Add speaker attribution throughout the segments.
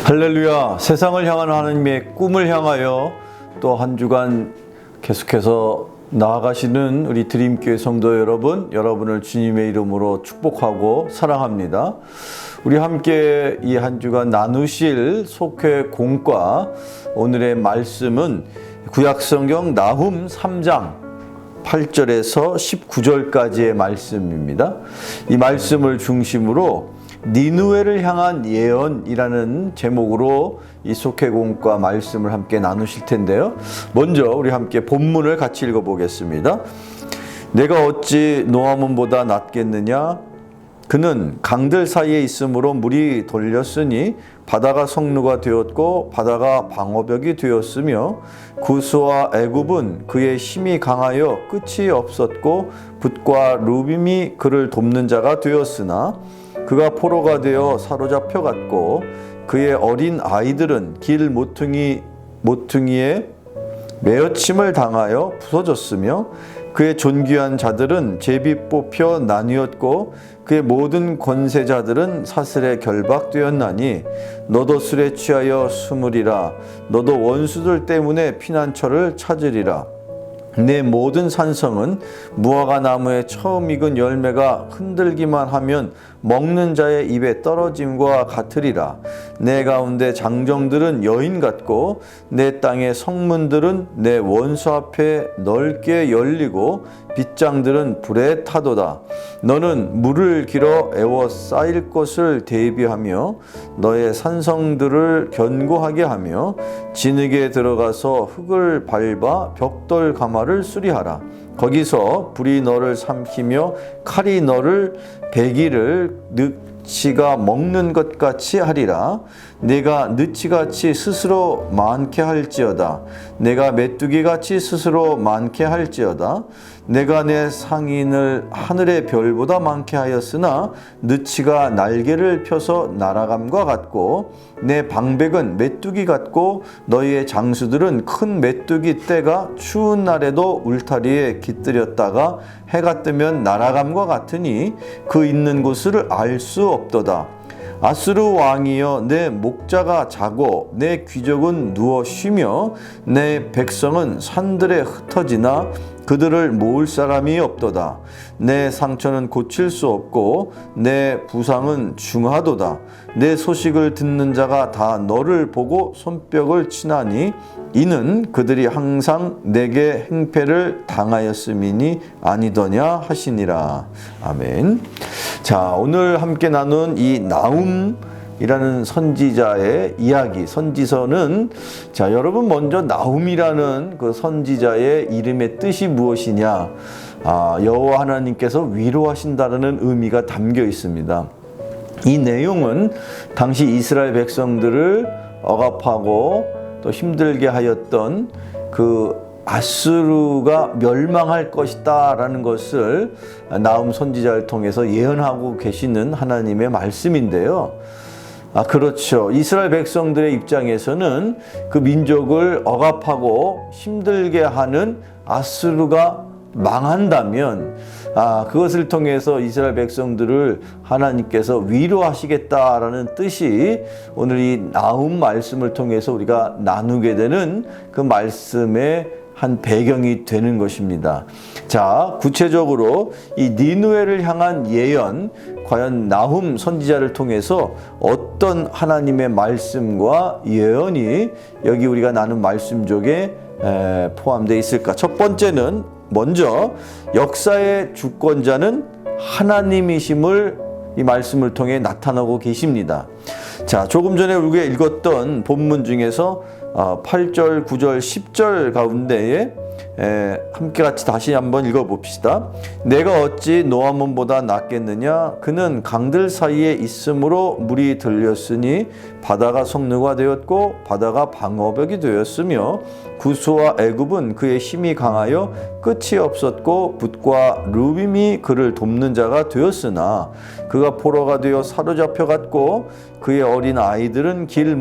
Speaker 1: 할렐루야. 세상을 향한 하나님의 꿈을 향하여 또 한 주간 계속해서 나아가시는 우리 드림교회 성도 여러분, 여러분을 주님의 이름으로 축복하고 사랑합니다. 우리 함께 이 한 주간 나누실 속회 공과 오늘의 말씀은 구약성경 나훔 3장 8절에서 19절까지의 말씀입니다. 이 말씀을 중심으로 니느웨를 향한 예언이라는 제목으로 이 속회공과 말씀을 함께 나누실 텐데요. 먼저 우리 함께 본문을 같이 읽어보겠습니다. 내가 어찌 노아몬보다 낫겠느냐? 그는 강들 사이에 있으므로 물이 돌렸으니 바다가 성루가 되었고 바다가 방어벽이 되었으며 구스와 애굽은 그의 힘이 강하여 끝이 없었고 붓과 루빔이 그를 돕는 자가 되었으나 그가 포로가 되어 사로잡혀 갔고 그의 어린 아이들은 길 모퉁이에 매어침을 당하여 부서졌으며 그의 존귀한 자들은 제비 뽑혀 나뉘었고 그의 모든 권세자들은 사슬에 결박되었나니 너도 술에 취하여 숨으리라. 너도 원수들 때문에 피난처를 찾으리라. 내 모든 산성은 무화과 나무에 처음 익은 열매가 흔들기만 하면 먹는 자의 입에 떨어짐과 같으리라. 내 가운데 장정들은 여인 같고 내 땅의 성문들은 내 원수 앞에 넓게 열리고 빗장들은 불에 타도다. 너는 물을 길어 에워싸일 것을 대비하며 너의 산성들을 견고하게 하며 진흙에 들어가서 흙을 밟아 벽돌 가마를 수리하라. 거기서 불이 너를 삼키며 칼이 너를 배기를 느치가 먹는 것 같이 하리라. 내가 느치같이 스스로 많게 할지어다. 내가 메뚜기같이 스스로 많게 할지어다. 내가 내 상인을 하늘의 별보다 많게 하였으나 느치가 날개를 펴서 날아감과 같고 내 방백은 메뚜기 같고 너희의 장수들은 큰 메뚜기 떼가 추운 날에도 울타리에 깃들였다가 해가 뜨면 날아감과 같으니 그 있는 곳을 알 수 없도다. 아수르 왕이여 내 목자가 자고 내 귀족은 누워 쉬며 내 백성은 산들에 흩어지나 그들을 모을 사람이 없도다. 내 상처는 고칠 수 없고 내 부상은 중하도다. 내 소식을 듣는 자가 다 너를 보고 손뼉을 치나니 이는 그들이 항상 내게 행패를 당하였음이니 아니더냐 하시니라. 아멘. 자, 오늘 함께 나눈 이 나훔이라는 선지자의 이야기, 선지서는 자, 여러분 먼저 나훔이라는 그 선지자의 이름의 뜻이 무엇이냐? 여호와 하나님께서 위로하신다는 의미가 담겨 있습니다. 이 내용은 당시 이스라엘 백성들을 억압하고 또 힘들게 하였던 그 아수르가 멸망할 것이다 라는 것을 나훔 선지자를 통해서 예언하고 계시는 하나님의 말씀인데요. 그렇죠. 이스라엘 백성들의 입장에서는 그 민족을 억압하고 힘들게 하는 아수르가 망한다면 그것을 통해서 이스라엘 백성들을 하나님께서 위로하시겠다라는 뜻이 오늘 이 나훔 말씀을 통해서 우리가 나누게 되는 그 말씀의 한 배경이 되는 것입니다. 자, 구체적으로 이 니느웨를 향한 예언, 과연 나훔 선지자를 통해서 어떤 하나님의 말씀과 예언이 여기 우리가 나눈 말씀 쪽에 포함되어 있을까? 첫 번째는 먼저 역사의 주권자는 하나님이심을 이 말씀을 통해 나타나고 계십니다. 자, 조금 전에 우리가 읽었던 본문 중에서 8절, 9절, 10절 가운데에 함께 같이 다시 한번 읽어봅시다. 내가 어찌 노아몬보다 낫겠느냐? 그는 강들 사이에 있으므로 물이 들렸으니 바다가 성루가 되었고 바다가 방어벽이 되었으며 구스와 애굽은 그의 힘이 강하여 끝이 없었고 붓과 루빔이 그를 돕는 자가 되었으나 그가 포로가 되어 사로잡혀 갔고 그의 어린 아이들은 길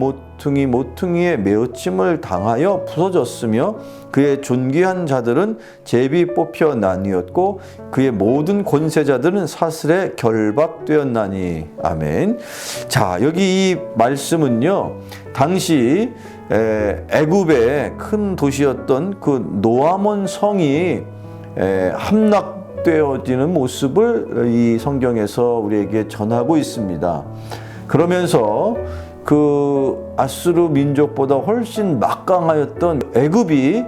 Speaker 1: 모퉁이의 메어침을 당하여 부서졌으며 그의 존귀한 자들은 제비 뽑혀 나뉘었고 그의 모든 권세자들은 사슬에 결박되었나니. 아멘. 자, 여기 이 말씀은요, 당시 애굽의 큰 도시였던 그 노아몬 성이 함락되어지는 모습을 이 성경에서 우리에게 전하고 있습니다. 그러면서 그 아수르 민족보다 훨씬 막강하였던 애굽이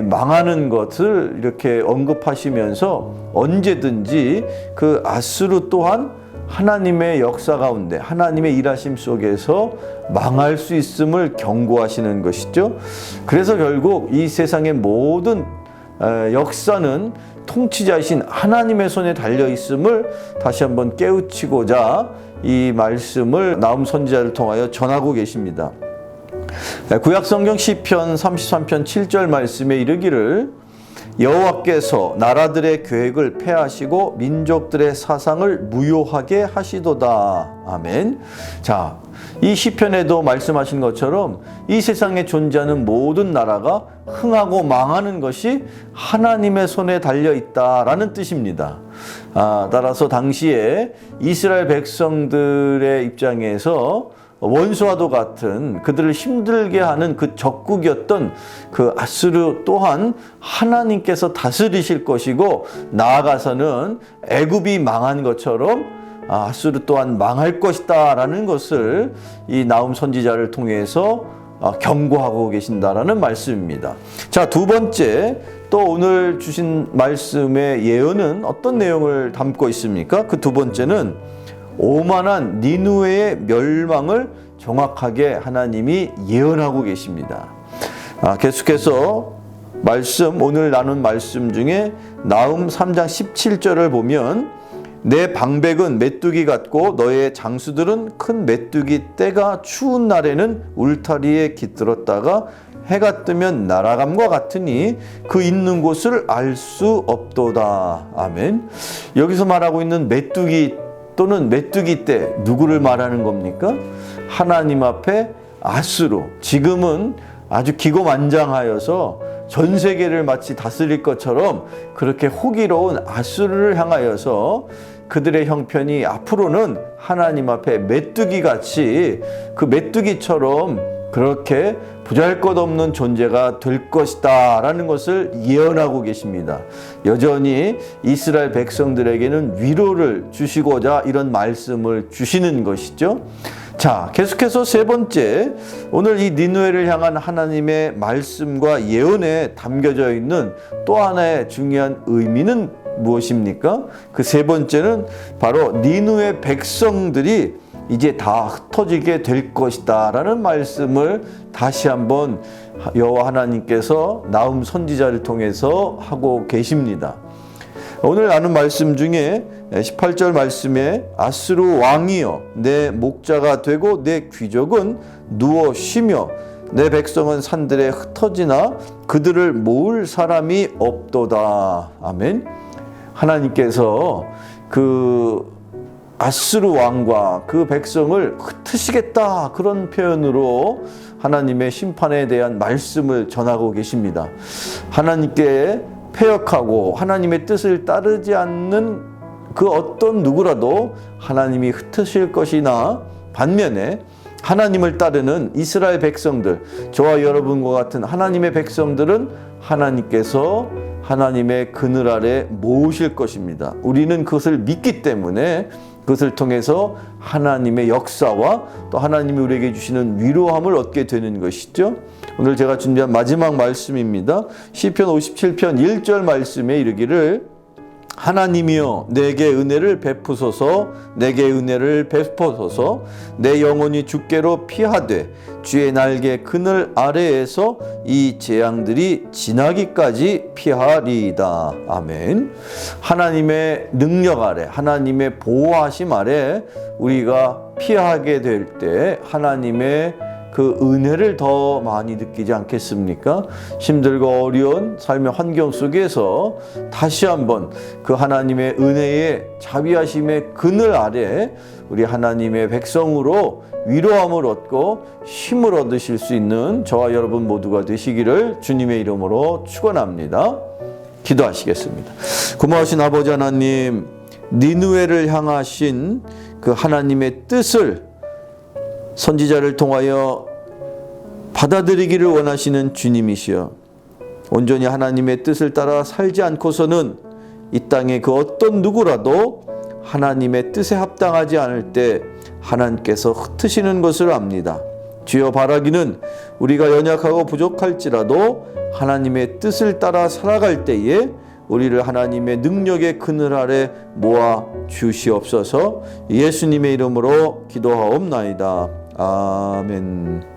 Speaker 1: 망하는 것을 이렇게 언급하시면서 언제든지 그 아수르 또한 하나님의 역사 가운데 하나님의 일하심 속에서 망할 수 있음을 경고하시는 것이죠. 그래서 결국 이 세상의 모든 역사는 통치자이신 하나님의 손에 달려 있음을 다시 한번 깨우치고자 이 말씀을 나움 선지자를 통하여 전하고 계십니다. 구약성경 시편 33편 7절 말씀에 이르기를 여호와께서 나라들의 계획을 폐하시고 민족들의 사상을 무효하게 하시도다. 아멘. 자, 이 시편에도 말씀하신 것처럼 이 세상에 존재하는 모든 나라가 흥하고 망하는 것이 하나님의 손에 달려 있다라는 뜻입니다. 따라서 당시에 이스라엘 백성들의 입장에서 원수와도 같은 그들을 힘들게 하는 그 적국이었던 그 아수르 또한 하나님께서 다스리실 것이고, 나아가서는 애굽이 망한 것처럼 아수르 또한 망할 것이다 라는 것을 이 나움 선지자를 통해서 경고하고 계신다라는 말씀입니다. 자, 두 번째, 또 오늘 주신 말씀의 예언은 어떤 내용을 담고 있습니까? 그 두 번째는 오만한 니느웨의 멸망을 정확하게 하나님이 예언하고 계십니다. 계속해서 오늘 나눈 말씀 중에 나움 3장 17절을 보면 내 방백은 메뚜기 같고 너의 장수들은 큰 메뚜기 떼가 추운 날에는 울타리에 깃들었다가 해가 뜨면 날아감과 같으니 그 있는 곳을 알 수 없도다. 아멘. 여기서 말하고 있는 메뚜기 또는 메뚜기 떼, 누구를 말하는 겁니까? 하나님 앞에 아수르, 지금은 아주 기고만장하여서 전 세계를 마치 다스릴 것처럼 그렇게 호기로운 아수르를 향하여서 그들의 형편이 앞으로는 하나님 앞에 메뚜기같이 그 메뚜기처럼 그렇게 보잘것없는 존재가 될 것이다 라는 것을 예언하고 계십니다. 여전히 이스라엘 백성들에게는 위로를 주시고자 이런 말씀을 주시는 것이죠. 자, 계속해서 세 번째, 오늘 이 니느웨를 향한 하나님의 말씀과 예언에 담겨져 있는 또 하나의 중요한 의미는 무엇입니까? 그 세 번째는 바로 니느웨 백성들이 이제 다 흩어지게 될 것이다 라는 말씀을 다시 한번 여호와 하나님께서 나움 선지자를 통해서 하고 계십니다. 오늘 나눈 말씀 중에 18절 말씀에 아수르 왕이여 내 목자가 되고 내 귀족은 누워 쉬며 내 백성은 산들에 흩어지나 그들을 모을 사람이 없도다. 아멘. 하나님께서 그 아수르 왕과 그 백성을 흩으시겠다, 그런 표현으로 하나님의 심판에 대한 말씀을 전하고 계십니다. 하나님께 패역하고 하나님의 뜻을 따르지 않는 그 어떤 누구라도 하나님이 흩으실 것이나, 반면에 하나님을 따르는 이스라엘 백성들, 저와 여러분과 같은 하나님의 백성들은 하나님께서 하나님의 그늘 아래 모으실 것입니다. 우리는 그것을 믿기 때문에 그것을 통해서 하나님의 역사와 또 하나님이 우리에게 주시는 위로함을 얻게 되는 것이죠. 오늘 제가 준비한 마지막 말씀입니다. 시편 57편 1절 말씀에 이르기를 하나님이여 내게 은혜를 베푸소서, 내게 은혜를 베푸소서. 내 영혼이 주께로 피하되 주의 날개 그늘 아래에서 이 재앙들이 지나기까지 피하리이다. 아멘. 하나님의 능력 아래, 하나님의 보호하심 아래 우리가 피하게 될 때 하나님의 그 은혜를 더 많이 느끼지 않겠습니까? 힘들고 어려운 삶의 환경 속에서 다시 한번 그 하나님의 은혜의 자비하심의 그늘 아래 우리 하나님의 백성으로 위로함을 얻고 힘을 얻으실 수 있는 저와 여러분 모두가 되시기를 주님의 이름으로 축원합니다. 기도하시겠습니다. 고마우신 아버지 하나님, 니느웨를 향하신 그 하나님의 뜻을 선지자를 통하여 받아들이기를 원하시는 주님이시여, 온전히 하나님의 뜻을 따라 살지 않고서는 이 땅의 그 어떤 누구라도 하나님의 뜻에 합당하지 않을 때 하나님께서 흩으시는 것을 압니다. 주여, 바라기는 우리가 연약하고 부족할지라도 하나님의 뜻을 따라 살아갈 때에 우리를 하나님의 능력의 그늘 아래 모아 주시옵소서. 예수님의 이름으로 기도하옵나이다. 아멘.